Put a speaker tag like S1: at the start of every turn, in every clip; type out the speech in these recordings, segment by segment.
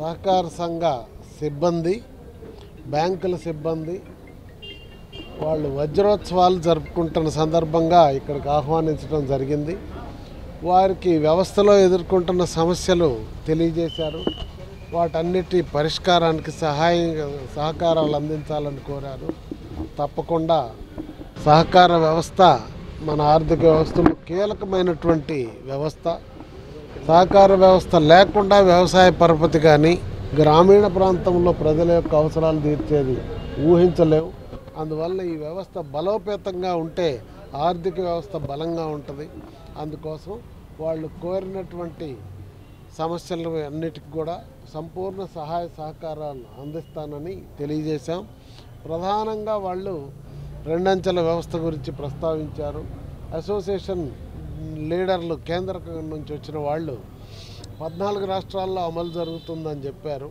S1: సహకార సంఘ సిబ్బంది, బ్యాంకుల సిబ్బంది వాళ్ళు వజ్రోత్సవాలు జరుపుకుంటున్న సందర్భంగా ఇక్కడికి ఆహ్వానించడం జరిగింది. వారికి వ్యవస్థలో ఎదుర్కొంటున్న సమస్యలు తెలియజేశారు. వాటన్నిటి పరిష్కారానికి సహకారాలు అందించాలని కోరారు. తప్పకుండా సహకార వ్యవస్థ మన ఆర్థిక వ్యవస్థలో కీలకమైనటువంటి వ్యవస్థ. సహకార వ్యవస్థ లేకుండా వ్యవసాయ పరపతి కానీ గ్రామీణ ప్రాంతంలో ప్రజల యొక్క అవసరాలు తీర్చేది ఊహించలేవు. అందువల్ల ఈ వ్యవస్థ బలోపేతంగా ఉంటే ఆర్థిక వ్యవస్థ బలంగా ఉంటుంది. అందుకోసం వాళ్ళు కోరినటువంటి సమస్యలు అన్నిటికి కూడా సంపూర్ణ సహాయ సహకారాలు అందిస్తానని తెలియజేశాం. ప్రధానంగా వాళ్ళు రెండంచెల వ్యవస్థ గురించి ప్రస్తావించారు. అసోసియేషన్ లీడర్లు కేంద్రం నుంచి వచ్చిన వాళ్ళు 14 రాష్ట్రాల్లో అమలు జరుగుతుందని చెప్పారు.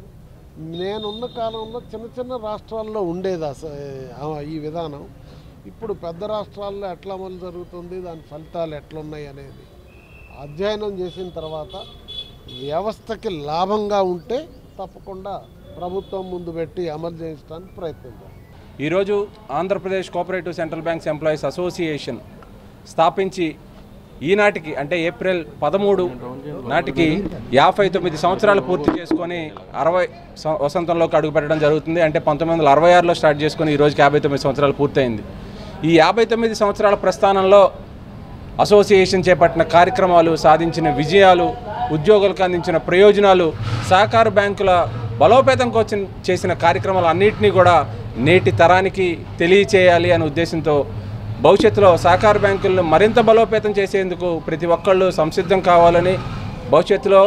S1: నేనున్న కాలంలో చిన్న చిన్న రాష్ట్రాల్లో ఉండేది ఈ విధానం. ఇప్పుడు పెద్ద రాష్ట్రాల్లో ఎట్లా అమలు జరుగుతుంది, దాని ఫలితాలు ఎట్లున్నాయి అనేది అధ్యయనం చేసిన తర్వాత వ్యవస్థకి లాభంగా ఉంటే తప్పకుండా ప్రభుత్వం ముందు పెట్టి అమలు చేయించడానికి ప్రయత్నిద్దాం.
S2: ఈరోజు Andhra Pradesh cooperative central banks employees association స్థాపించి ఈనాటికి అంటే ఏప్రిల్ 13 నాటికి 59 సంవత్సరాలు పూర్తి చేసుకొని 60 వసంతంలోకి అడుగుపెట్టడం జరుగుతుంది. అంటే 1966లో స్టార్ట్ చేసుకొని ఈరోజుకి 59 సంవత్సరాలు పూర్తయింది. ఈ 59 సంవత్సరాల ప్రస్థానంలో అసోసియేషన్ చేపట్టిన కార్యక్రమాలు, సాధించిన విజయాలు, ఉద్యోగులకు అందించిన ప్రయోజనాలు, సహకార బ్యాంకుల బలోపేతం కోసం చేసిన కార్యక్రమాలు అన్నింటినీ కూడా నేటి తరానికి తెలియచేయాలి అనే ఉద్దేశంతో భవిష్యత్తులో సహకార బ్యాంకులను మరింత బలోపేతం చేసేందుకు ప్రతి ఒక్కళ్ళు సంసిద్ధం కావాలని, భవిష్యత్తులో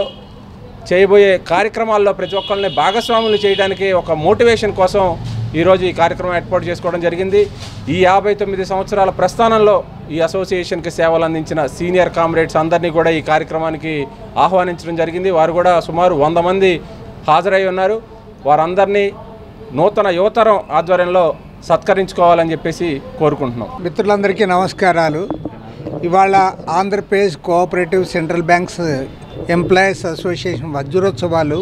S2: చేయబోయే కార్యక్రమాల్లో ప్రతి ఒక్కళ్ళని భాగస్వాములు చేయడానికి ఒక మోటివేషన్ కోసం ఈరోజు ఈ కార్యక్రమం ఏర్పాటు చేసుకోవడం జరిగింది. ఈ 59 సంవత్సరాల ప్రస్థానంలో ఈ అసోసియేషన్కి సేవలు అందించిన సీనియర్ కామ్రేడ్స్ అందరినీ కూడా ఈ కార్యక్రమానికి ఆహ్వానించడం జరిగింది. వారు కూడా సుమారు 100 మంది హాజరై ఉన్నారు. వారందరినీ నూతన యువతరం ఆధ్వర్యంలో సత్కరించుకోవాలని చెప్పేసి కోరుకుంటున్నాం.
S3: మిత్రులందరికీ నమస్కారాలు. ఇవాళ Andhra Pradesh cooperative central banks employees association వజ్రోత్సవాలు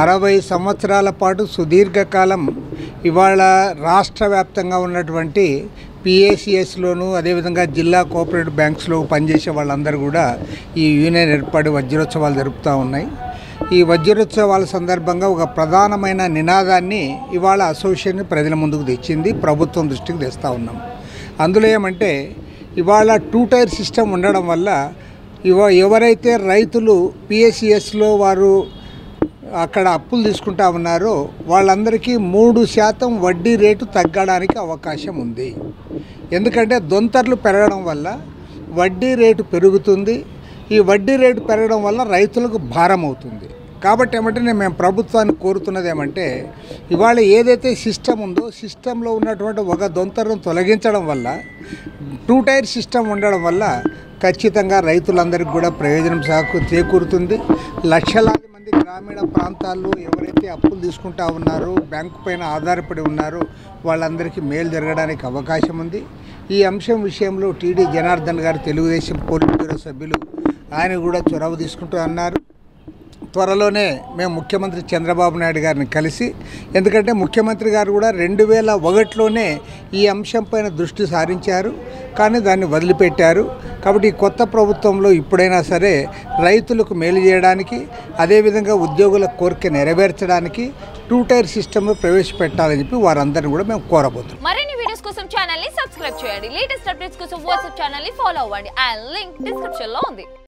S3: 60 సంవత్సరాల పాటు సుదీర్ఘకాలం ఇవాళ రాష్ట్ర వ్యాప్తంగా ఉన్నటువంటి పిఏసిఎస్లోను అదేవిధంగా జిల్లా కోఆపరేటివ్ బ్యాంక్స్లో పనిచేసే వాళ్ళందరూ కూడా ఈ యూనియన్ ఏర్పడి వజ్రోత్సవాలు జరుపుతూ ఉన్నాయి. ఈ వజ్రోత్సవాల సందర్భంగా ఒక ప్రధానమైన నినాదాన్ని ఇవాళ అసోసియేషన్ ప్రజల ముందుకు తెచ్చింది, ప్రభుత్వం దృష్టికి తెస్తూ ఉన్నాం. అందులో ఏమంటే ఇవాళ 2 టైర్ సిస్టమ్ ఉండడం వల్ల ఎవరైతే రైతులు పిఎస్సిఎస్లో వారు అక్కడ అప్పులు తీసుకుంటా ఉన్నారో వాళ్ళందరికీ 3% వడ్డీ రేటు తగ్గడానికి అవకాశం ఉంది. ఎందుకంటే దొంతర్లు పెరగడం వల్ల వడ్డీ రేటు పెరుగుతుంది. ఈ వడ్డీ రేటు పెరగడం వల్ల రైతులకు భారం అవుతుంది. కాబట్టి ఏమంటే మేము ప్రభుత్వాన్ని కోరుతున్నది ఏమంటే ఇవాళ ఏదైతే సిస్టమ్ ఉందో సిస్టంలో ఉన్నటువంటి ఒక దొంతరను తొలగించడం వల్ల 2 టైర్ సిస్టమ్ ఉండడం వల్ల ఖచ్చితంగా రైతులందరికీ కూడా ప్రయోజనం చేకూరుతుంది. లక్షలాది మంది గ్రామీణ ప్రాంతాల్లో ఎవరైతే అప్పులు తీసుకుంటా ఉన్నారో బ్యాంకు పైన ఆధారపడి ఉన్నారో వాళ్ళందరికీ మేలు జరగడానికి అవకాశం ఉంది. ఈ అంశం విషయంలో టీడీ జనార్దన్ గారు తెలుగుదేశం పోలిట్ బ్యూరో సభ్యులు ఆయన కూడా చొరవ తీసుకుంటూ అన్నారు. త్వరలోనే మేము ముఖ్యమంత్రి చంద్రబాబు నాయుడు గారిని కలిసి, ఎందుకంటే ముఖ్యమంత్రి గారు కూడా 2001లోనే ఈ అంశంపైన దృష్టి సారించారు, కానీ దాన్ని వదిలిపెట్టారు. కాబట్టి ఈ కొత్త ప్రభుత్వంలో ఇప్పుడైనా సరే రైతులకు మేలు చేయడానికి అదేవిధంగా ఉద్యోగుల కోరిక నెరవేర్చడానికి 2 టైర్ సిస్టమ్ను ప్రవేశపెట్టాలని చెప్పి వారందరినీ కూడా మేము కోరబోతున్నాం.
S4: మరిన్ని వీడియోస్ కోసం ఛానల్ ని సబ్స్క్రైబ్ చేయండి. లేటెస్ట్ అప్డేట్స్ కోసం వాట్సాప్ ఛానల్ ని ఫాలో అవ్వండి. ఆ లింక్ డిస్క్రిప్షన్ లో ఉంది.